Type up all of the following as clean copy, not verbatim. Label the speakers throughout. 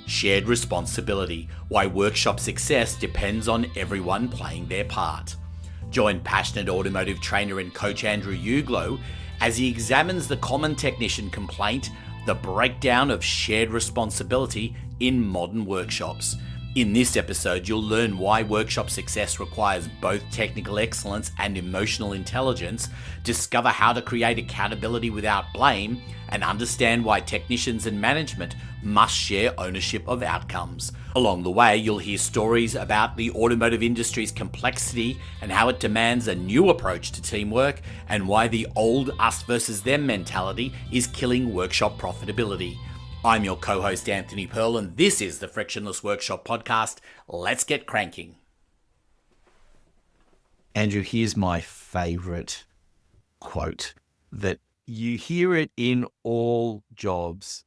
Speaker 1: Shared responsibility, why workshop success depends on everyone playing their part. Join passionate automotive trainer and coach Andrew Uglow as he examines the common technician complaint, the breakdown of shared responsibility in modern workshops. In this episode, you'll learn why workshop success requires both technical excellence and emotional intelligence, discover how to create accountability without blame, and understand why technicians and management must share ownership of outcomes. Along the way, you'll hear stories about the automotive industry's complexity and how it demands a new approach to teamwork, and why the old us versus them mentality is killing workshop profitability. I'm your co-host Anthony Pearl, and this is the Frictionless Workshop Podcast. Let's get cranking.
Speaker 2: Andrew, here's my favorite quote that you hear it in all jobs,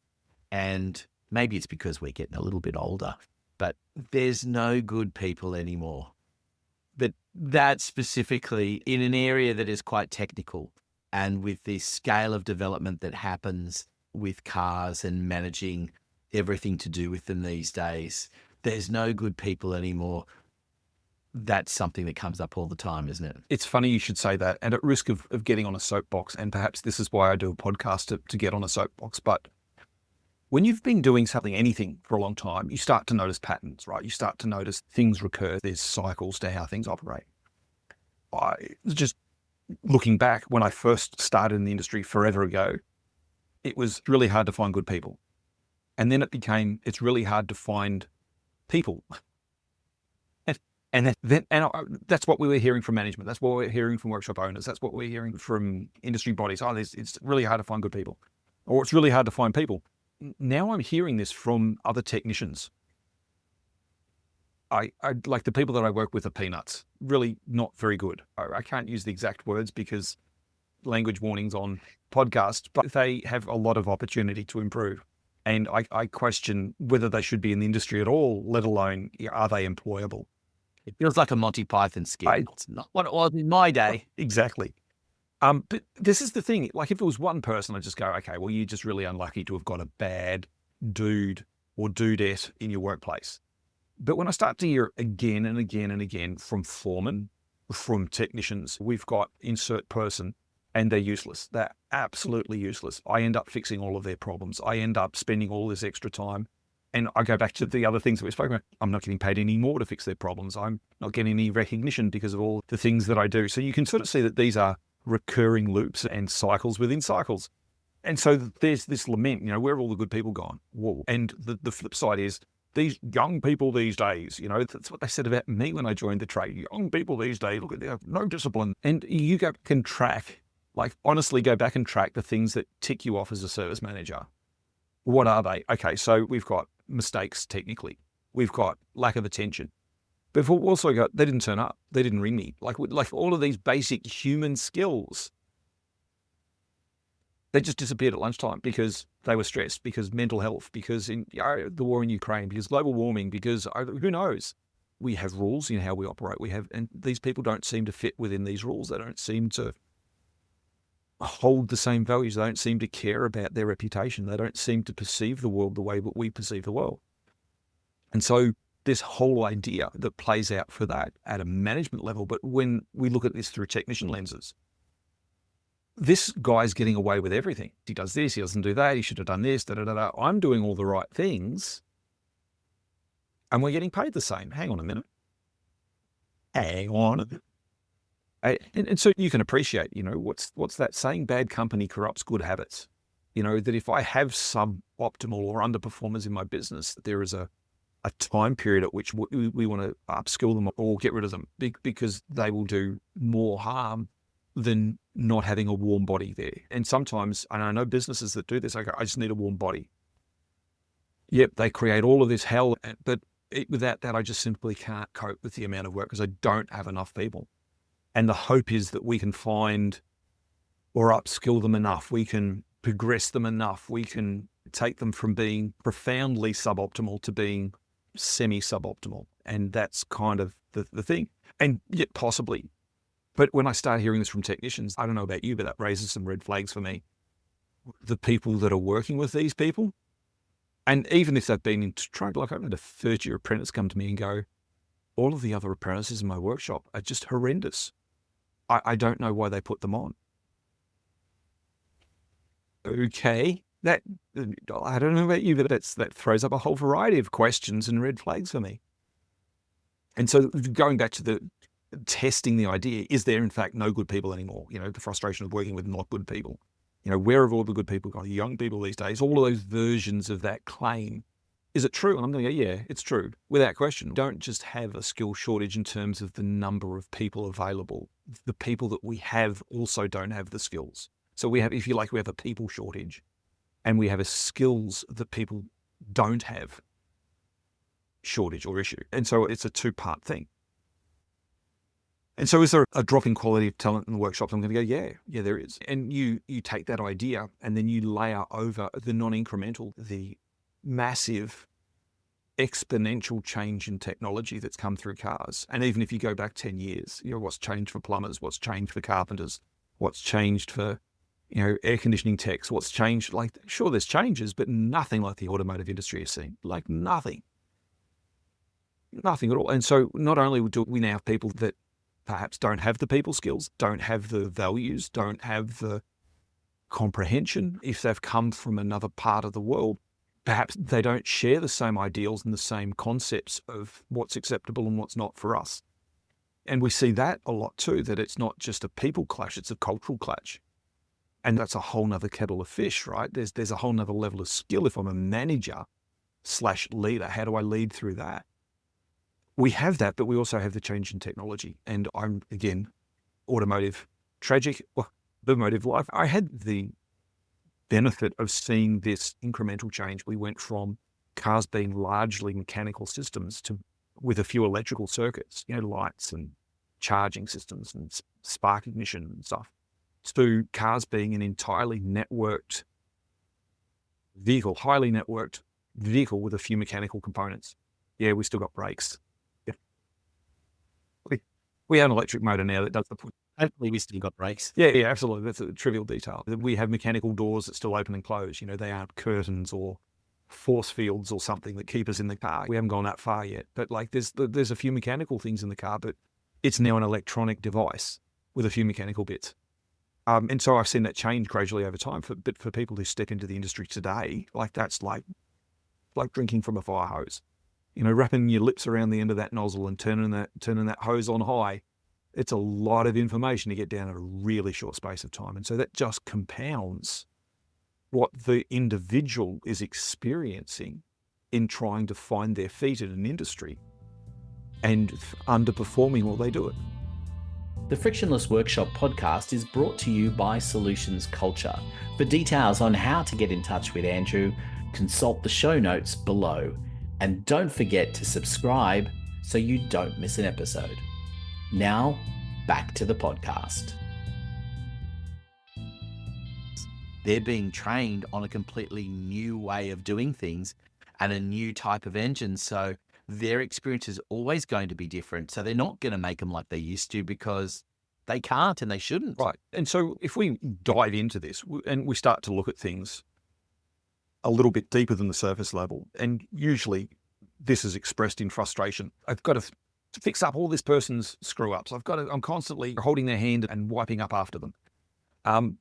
Speaker 2: and maybe it's because we're getting a little bit older, but there's no good people anymore. But that specifically in an area that is quite technical, and with the scale of development that happens with cars and managing everything to do with them these days, there's no good people anymore. That's something that comes up all the time, isn't it?
Speaker 3: It's funny you should say that. And at risk of getting on a soapbox, and perhaps this is why I do a podcast to get on a soapbox, but when you've been doing anything for a long time, you start to notice patterns, right? You start to notice things recur. There's cycles to how things operate. Just looking back, when I first started in the industry forever ago, it was really hard to find good people. And then it's really hard to find people. And that's what we were hearing from management. That's what we're hearing from workshop owners. That's what we're hearing from industry bodies. It's really hard to find good people, or it's really hard to find people. Now I'm hearing this from other technicians. I like the people that I work with are peanuts, really not very good. I can't use the exact words because language warnings on podcasts, but they have a lot of opportunity to improve. And I question whether they should be in the industry at all, let alone are they employable?
Speaker 2: It feels like a Monty Python skit. It's not what it was in my day.
Speaker 3: Exactly. But this is the thing. Like if it was one person, I'd just go, okay, well, you're just really unlucky to have got a bad dude or dudette in your workplace. But when I start to hear again and again and again from foremen, from technicians, we've got insert person, and they're useless. They're absolutely useless. I end up fixing all of their problems. I end up spending all this extra time. And I go back to the other things that we spoke about. I'm not getting paid any more to fix their problems. I'm not getting any recognition because of all the things that I do. So you can sort of see that these are recurring loops and cycles within cycles. And so there's this lament, where have all the good people gone? Whoa. And the flip side is these young people these days, that's what they said about me when I joined the trade. Young people these days, look, they have no discipline. And you go back and track, honestly go back and track the things that tick you off as a service manager. What are they? Okay, so we've got mistakes technically. We've got lack of attention. But we've also got, they didn't turn up. They didn't ring me. Like all of these basic human skills, they just disappeared at lunchtime because they were stressed, because mental health, because the war in Ukraine, because global warming, because who knows? We have rules in how we operate. And these people don't seem to fit within these rules. They don't seem to hold the same values. They don't seem to care about their reputation. They don't seem to perceive the world the way that we perceive the world. And so this whole idea that plays out for that at a management level, but when we look at this through technician lenses, this guy's getting away with everything. He does this, he doesn't do that, he should have done this, da-da-da-da. I'm doing all the right things, and we're getting paid the same. Hang on a minute. Hang on a minute. And so you can appreciate, what's that saying? Bad company corrupts good habits. That if I have suboptimal or underperformers in my business, there is a time period at which we want to upskill them or get rid of them because they will do more harm than not having a warm body there. And sometimes, and I know businesses that do this, I just need a warm body. Yep, they create all of this hell, but without that, I just simply can't cope with the amount of work because I don't have enough people. And the hope is that we can find or upskill them enough. We can progress them enough. We can take them from being profoundly suboptimal to being semi-suboptimal. And that's kind of the thing. And yet possibly. But when I start hearing this from technicians, I don't know about you, but that raises some red flags for me. The people that are working with these people, And even if they've been in trade, like I've had a third-year apprentice come to me and go, all of the other apprentices in my workshop are just horrendous. I don't know why they put them on. Okay, that I don't know about you, but that throws up a whole variety of questions and red flags for me. And so going back to the testing the idea, is there in fact no good people anymore? The frustration of working with not good people. Where have all the good people gone? Young people these days, all of those versions of that claim. Is it true? And I'm going to go, yeah, it's true, without question. Don't just have a skill shortage in terms of the number of people available. The people that we have also don't have the skills. So we have, if you like, we have a people shortage, and we have a skills that people don't have shortage or issue. And so it's a two-part thing. And so is there a drop in quality of talent in the workshops? I'm going to go, yeah, there is. And you take that idea and then you layer over the non-incremental, the massive exponential change in technology that's come through cars. And even if you go back 10 years, what's changed for plumbers, what's changed for carpenters, what's changed for, air conditioning techs, what's changed, like, sure, there's changes, but nothing like the automotive industry has seen, like nothing at all. And so not only do we now have people that perhaps don't have the people skills, don't have the values, don't have the comprehension, if they've come from another part of the world, perhaps they don't share the same ideals and the same concepts of what's acceptable and what's not for us. And we see that a lot too, that it's not just a people clash, it's a cultural clash. And that's a whole nother kettle of fish, right? There's a whole nother level of skill. If I'm a manager / leader, how do I lead through that? We have that, but we also have the change in technology. And I'm, again, automotive, tragic, automotive life. I had the benefit of seeing this incremental change. We went from cars being largely mechanical systems to with a few electrical circuits, lights and charging systems and spark ignition and stuff, to cars being an entirely networked vehicle, highly networked vehicle with a few mechanical components. Yeah, we still got brakes. Yeah. We have an electric motor now that does the push.
Speaker 2: Hopefully we still got brakes.
Speaker 3: Yeah, absolutely. That's a trivial detail. We have mechanical doors that still open and close. They aren't curtains or force fields or something that keep us in the car. We haven't gone that far yet. But there's a few mechanical things in the car, but it's now an electronic device with a few mechanical bits. And so I've seen that change gradually over time. But for people who step into the industry today, that's like drinking from a fire hose. Wrapping your lips around the end of that nozzle and turning that hose on high. It's a lot of information to get down in a really short space of time. And so that just compounds what the individual is experiencing in trying to find their feet in an industry and underperforming while they do it.
Speaker 1: The Frictionless Workshop podcast is brought to you by Solutions Culture. For details on how to get in touch with Andrew, consult the show notes below. And don't forget to subscribe so you don't miss an episode. Now, back to the podcast.
Speaker 2: They're being trained on a completely new way of doing things and a new type of engine. So their experience is always going to be different. So they're not going to make them like they used to because they can't and they shouldn't.
Speaker 3: Right. And so if we dive into this and we start to look at things a little bit deeper than the surface level, and usually this is expressed in frustration. I've got to fix up all this person's screw ups. I'm constantly holding their hand and wiping up after them.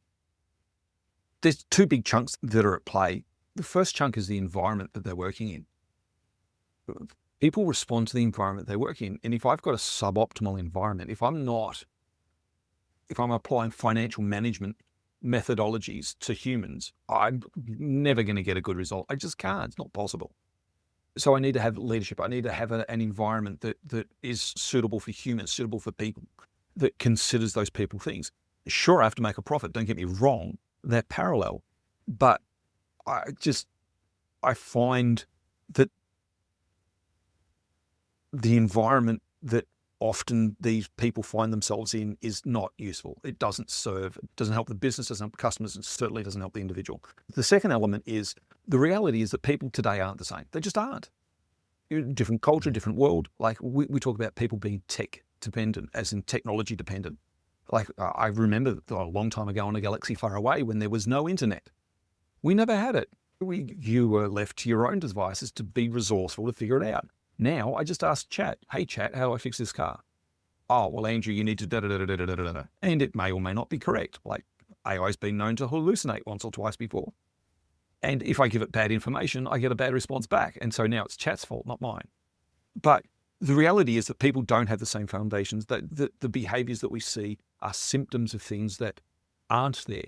Speaker 3: There's two big chunks that are at play. The first chunk is the environment that they're working in. People respond to the environment they work in. And if I've got a suboptimal environment, if I'm applying financial management methodologies to humans, I'm never going to get a good result. I just can't. It's not possible. So I need to have leadership. I need to have an environment that is suitable for humans, suitable for people, that considers those people things. Sure, I have to make a profit. Don't get me wrong. They're parallel. But I find that the environment that often these people find themselves in is not useful. It doesn't serve, it doesn't help the business, doesn't help customers, and certainly doesn't help the individual. The second element is the reality is that people today aren't the same. They just aren't. Different culture, different world. Like we talk about people being tech dependent, as in technology dependent. Like I remember a long time ago on a galaxy far away when there was no internet. We never had it. You were left to your own devices to be resourceful to figure it out. Now I just ask chat, hey chat, how do I fix this car? Oh, well, Andrew, you need to da-da-da-da-da-da-da. And it may or may not be correct. Like AI's been known to hallucinate once or twice before. And if I give it bad information, I get a bad response back. And so now it's chat's fault, not mine. But the reality is that people don't have the same foundations. That the behaviors that we see are symptoms of things that aren't there.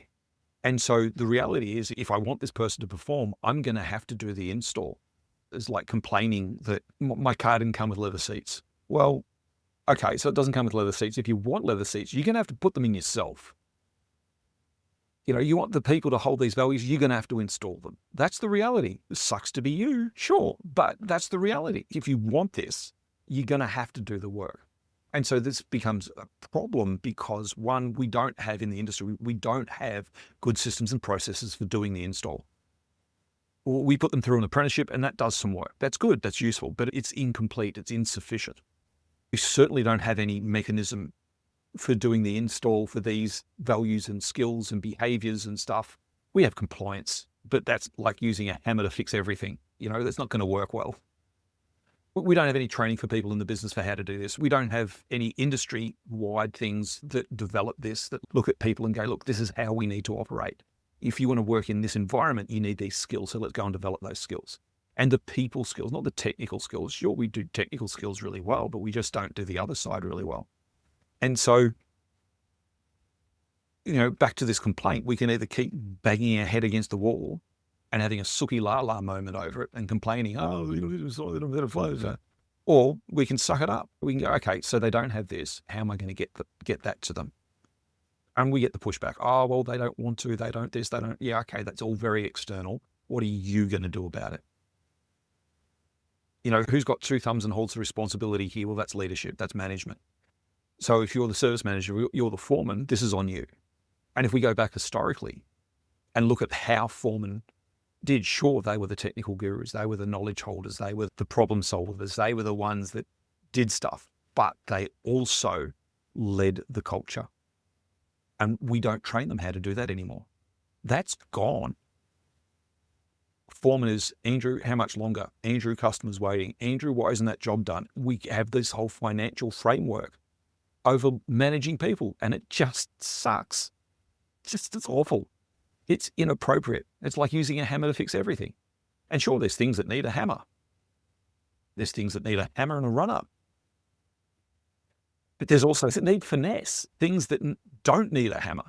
Speaker 3: And so the reality is, if I want this person to perform, I'm going to have to do the install. It's like complaining that my car didn't come with leather seats. Well, okay, so it doesn't come with leather seats. If you want leather seats, you're going to have to put them in yourself. You want the people to hold these values, you're going to have to install them. That's the reality. It sucks to be you, sure, but that's the reality. If you want this, you're going to have to do the work. And so this becomes a problem because, one, we don't have in the industry, we don't have good systems and processes for doing the install. We put them through an apprenticeship and that does some work. That's good, that's useful, but it's incomplete, it's insufficient. We certainly don't have any mechanism for doing the install for these values and skills and behaviors and stuff. We have compliance, but that's like using a hammer to fix everything. That's not going to work well. We don't have any training for people in the business for how to do this. We don't have any industry-wide things that develop this, that look at people and go, look, this is how we need to operate. If you want to work in this environment, you need these skills. So let's go and develop those skills. And the people skills, not the technical skills. Sure, we do technical skills really well, but we just don't do the other side really well. And so, back to this complaint, we can either keep banging our head against the wall and having a sookie la-la moment over it and complaining, or we can suck it up. We can go, okay, so they don't have this. How am I going to get that to them? And we get the pushback. Oh, well, they don't want to. They don't this. They don't. Yeah, okay, that's all very external. What are you going to do about it? Who's got two thumbs and holds the responsibility here? Well, that's leadership. That's management. So if you're the service manager, you're the foreman, this is on you. And if we go back historically and look at how foremen did, sure, they were the technical gurus, they were the knowledge holders, they were the problem solvers, they were the ones that did stuff, but they also led the culture. And we don't train them how to do that anymore. That's gone. Foreman is, Andrew, how much longer? Andrew, customers waiting. Andrew, why isn't that job done? We have this whole financial framework over managing people, and it just sucks. It's awful. It's inappropriate. It's like using a hammer to fix everything. And sure, there's things that need a hammer. There's things that need a hammer and a run-up. But there's also that need finesse, things that don't need a hammer.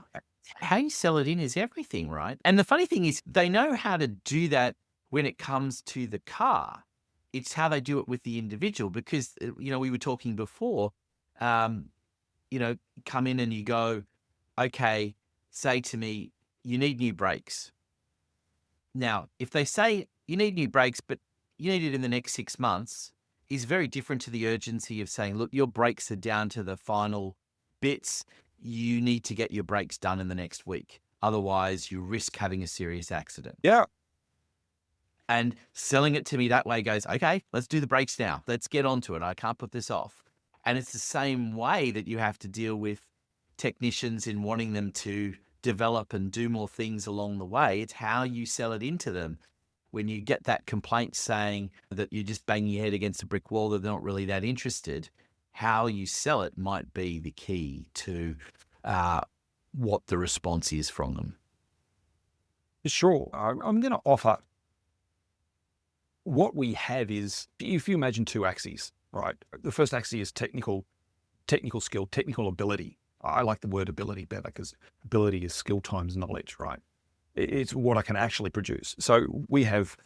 Speaker 2: How you sell it in is everything, right? And the funny thing is, they know how to do that when it comes to the car. It's how they do it with the individual, because, we were talking before, come in and you go, okay, say to me, you need new brakes. Now, if they say you need new brakes, but you need it in the next 6 months, is very different to the urgency of saying, look, your brakes are down to the final bits. You need to get your brakes done in the next week. Otherwise, you risk having a serious accident.
Speaker 3: Yeah.
Speaker 2: And selling it to me that way goes, okay, let's do the brakes now. Let's get onto it. I can't put this off. And it's the same way that you have to deal with technicians in wanting them to develop and do more things along the way. It's how you sell it into them. When you get that complaint saying that you're just banging your head against a brick wall, that they're not really that interested, how you sell it might be the key to what the response is from them.
Speaker 3: Sure. I'm going to offer, what we have is, if you imagine two axes, right? The first axis is technical skill, technical ability. I like the word ability better because ability is skill times knowledge, right? It's what I can actually produce. So we have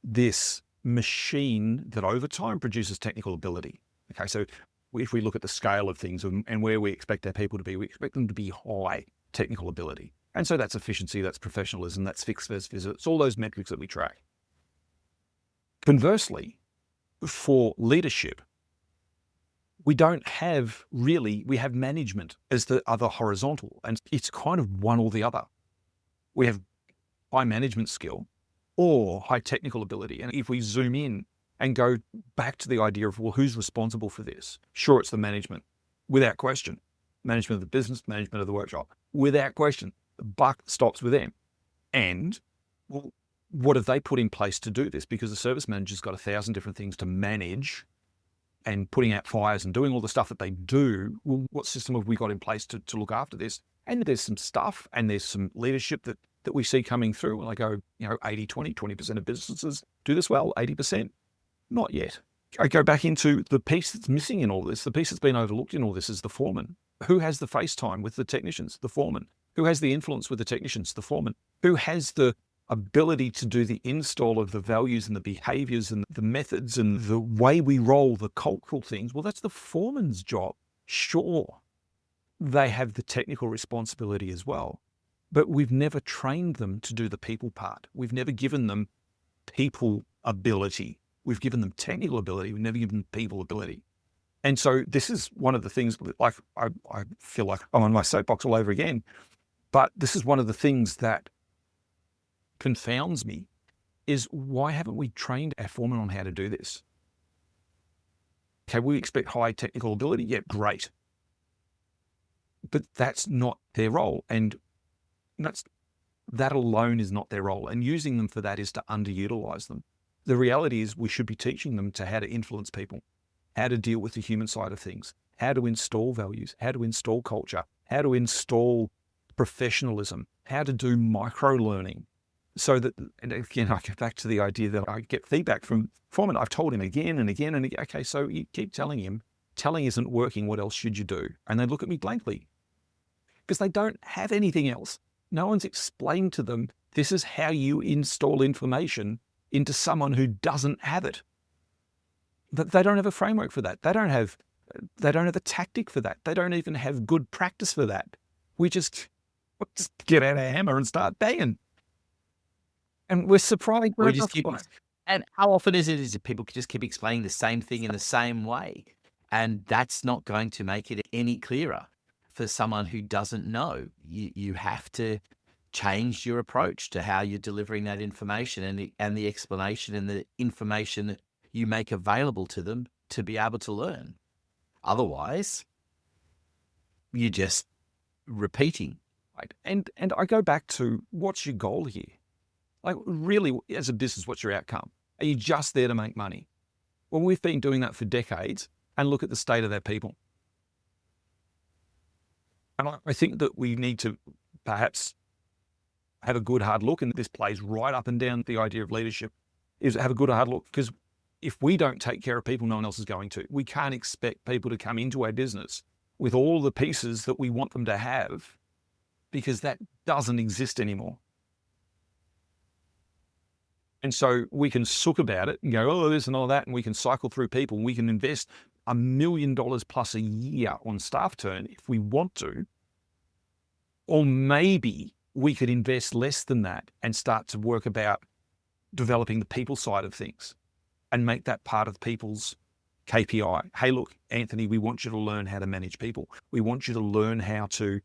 Speaker 3: this machine that over time produces technical ability. Okay, so if we look at the scale of things and where we expect our people to be, we expect them to be high technical ability. And so that's efficiency, that's professionalism, that's fixed versus visit. It's all those metrics that we track. Conversely, for leadership, we don't have really, we have management as the other horizontal, and it's kind of one or the other. We have high management skill or high technical ability. And if we zoom in and go back to the idea of, well, who's responsible for this? Sure, it's the management, without question. Management of the business, management of the workshop, without question. The buck stops with them. And, well, what have they put in place to do this? Because the service manager's got 1,000 different things to manage and putting out fires and doing all the stuff that they do. Well, what system have we got in place to look after this? And there's some stuff and there's some leadership that we see coming through. And I go, 20% of businesses do this well, 80%, not yet. I go back into the piece that's missing in all this. The piece that's been overlooked in all this is the foreman. Who has the face time with the technicians? The foreman. Who has the influence with the technicians? The foreman. Who has the ability to do the install of the values and the behaviors and the methods and the way we roll the cultural things? Well, that's the foreman's job. Sure, they have the technical responsibility as well, but we've never trained them to do the people part. We've never given them people ability. We've given them technical ability. We've never given them people ability. And so this is one of the things, like I feel like I'm on my soapbox all over again, but this is one of the things that confounds me is why haven't we trained our foremen on how to do this? Okay, we expect high technical ability. Yeah, great. But that's not their role. And that alone is not their role. And using them for that is to underutilize them. The reality is we should be teaching them to how to influence people, how to deal with the human side of things, how to install values, how to install culture, how to install professionalism, how to do micro-learning. So that, and again, I get back to the idea that I get feedback from foremen. I've told him again and again and again, okay, so you keep telling him, telling isn't working, what else should you do? And they look at me blankly because they don't have anything else. No one's explained to them, this is how you install information into someone who doesn't have it. They don't have a framework for that. They don't have a tactic for that. They don't even have good practice for that. We just get out a hammer and start banging. And we're surprised.
Speaker 2: And how often is it people just keep explaining the same thing in the same way? And that's not going to make it any clearer for someone who doesn't know. You have to change your approach to how you're delivering that information and the explanation and the information that you make available to them to be able to learn. Otherwise, you're just repeating.
Speaker 3: Right. And I go back to, what's your goal here? Like, really, as a business, what's your outcome? Are you just there to make money? Well, we've been doing that for decades, and look at the state of their people. And I think that we need to perhaps have a good hard look, and this plays right up and down the idea of leadership, is have a good hard look, because if we don't take care of people, no one else is going to. We can't expect people to come into our business with all the pieces that we want them to have, because that doesn't exist anymore. And so we can sook about it and go, oh, this and all that, and we can cycle through people. We can invest $1 million plus a year on staff turn if we want to. Or maybe we could invest less than that and start to work about developing the people side of things and make that part of people's KPI. Hey, look, Anthony, we want you to learn how to manage people. We want you to learn how to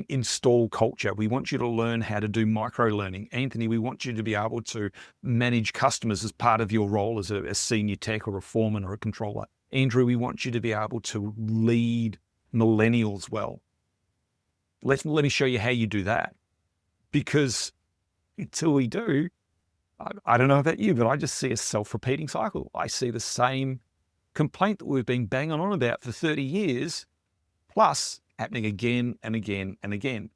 Speaker 3: install culture. We want you to learn how to do micro-learning. Anthony, we want you to be able to manage customers as part of your role as a senior tech or a foreman or a controller. Andrew, we want you to be able to lead millennials well. Let me show you how you do that. Because until we do, I don't know about you, but I just see a self-repeating cycle. I see the same complaint that we've been banging on about for 30 years, plus happening again and again and again.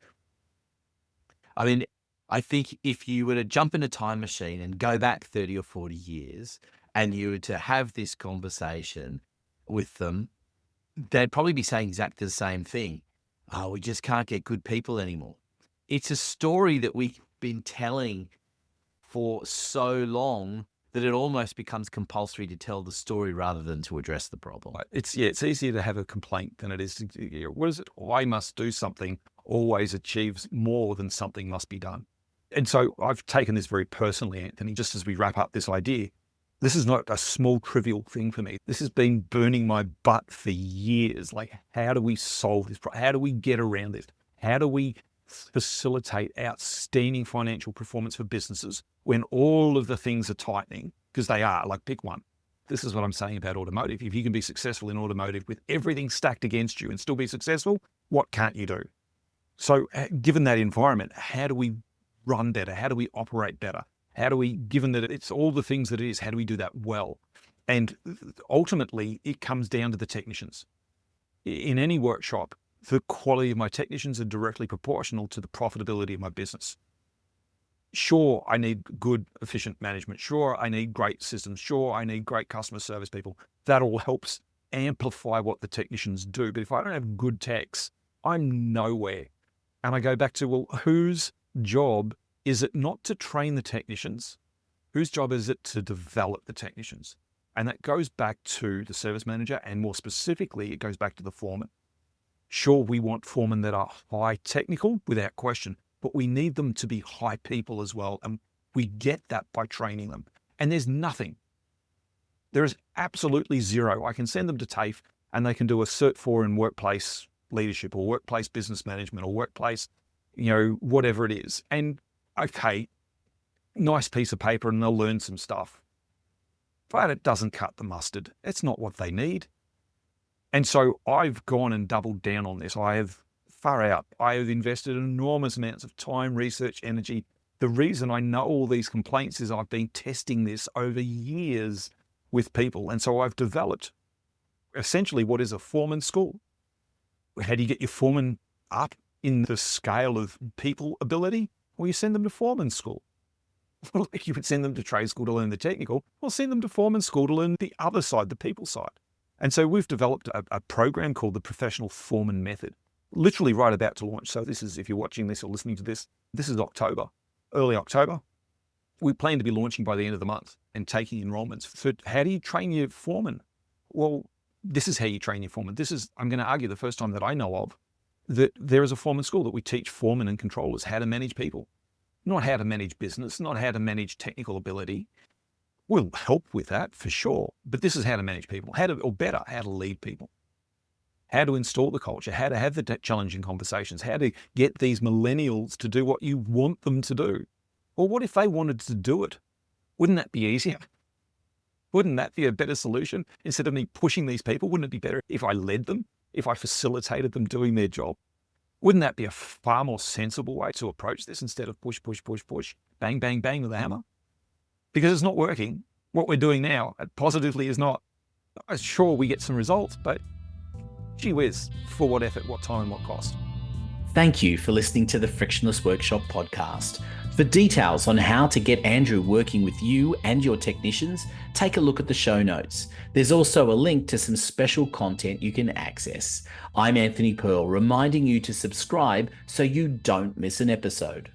Speaker 2: I mean, I think if you were to jump in a time machine and go back 30 or 40 years and you were to have this conversation with them, they'd probably be saying exactly the same thing. Oh, we just can't get good people anymore. It's a story that we've been telling for so long that it almost becomes compulsory to tell the story rather than to address the problem.
Speaker 3: It's easier to have a complaint than it is to, what is it? I must do something always achieves more than something must be done. And so I've taken this very personally, Anthony, just as we wrap up this idea. This is not a small, trivial thing for me. This has been burning my butt for years. Like, how do we solve this problem? How do we get around this? How do we facilitate outstanding financial performance for businesses when all of the things are tightening? Because they are, like, pick one. This is what I'm saying about automotive. If you can be successful in automotive with everything stacked against you and still be successful, what can't you do? So given that environment, how do we run better? How do we operate better? How do we, given that it's all the things that it is, how do we do that well? And ultimately, it comes down to the technicians. In any workshop, the quality of my technicians are directly proportional to the profitability of my business. Sure, I need good, efficient management. Sure, I need great systems. Sure, I need great customer service people. That all helps amplify what the technicians do. But if I don't have good techs, I'm nowhere. And I go back to, well, whose job is it not to train the technicians? Whose job is it to develop the technicians? And that goes back to the service manager, and more specifically, it goes back to the foreman. Sure, we want foremen that are high technical, without question, but we need them to be high people as well. And we get that by training them. And there's nothing. There is absolutely zero. I can send them to TAFE and they can do a Cert 4 in workplace leadership or workplace business management or workplace, whatever it is. And okay, nice piece of paper and they'll learn some stuff. But it doesn't cut the mustard. It's not what they need. And so I've gone and doubled down on this. I have far out. I have invested enormous amounts of time, research, energy. The reason I know all these complaints is I've been testing this over years with people. And so I've developed essentially what is a foreman school. How do you get your foreman up in the scale of people ability? Well, you send them to foreman school. Well, like you would send them to trade school to learn the technical, well, send them to foreman school to learn the other side, the people side. And so we've developed a program called the Professional Foreman Method, literally right about to launch. So this is, if you're watching this or listening to this, this is October, early October. We plan to be launching by the end of the month and taking enrollments for how do you train your foreman? Well, this is how you train your foreman. This is, I'm going to argue, the first time that I know of that there is a foreman school that we teach foremen and controllers how to manage people, not how to manage business, not how to manage technical ability. We'll help with that for sure, but this is how to manage people, how to lead people, how to install the culture, how to have the challenging conversations, how to get these millennials to do what you want them to do. Or what if they wanted to do it? Wouldn't that be easier? Wouldn't that be a better solution? Instead of me pushing these people, wouldn't it be better if I led them, if I facilitated them doing their job? Wouldn't that be a far more sensible way to approach this instead of push, push, push, push, bang, bang, bang with a hammer? Because it's not working. What we're doing now positively is not. Sure, we get some results, but gee whiz, for what effort, what time, and what cost?
Speaker 1: Thank you for listening to the Frictionless Workshop podcast. For details on how to get Andrew working with you and your technicians, take a look at the show notes. There's also a link to some special content you can access. I'm Anthony Pearl, reminding you to subscribe so you don't miss an episode.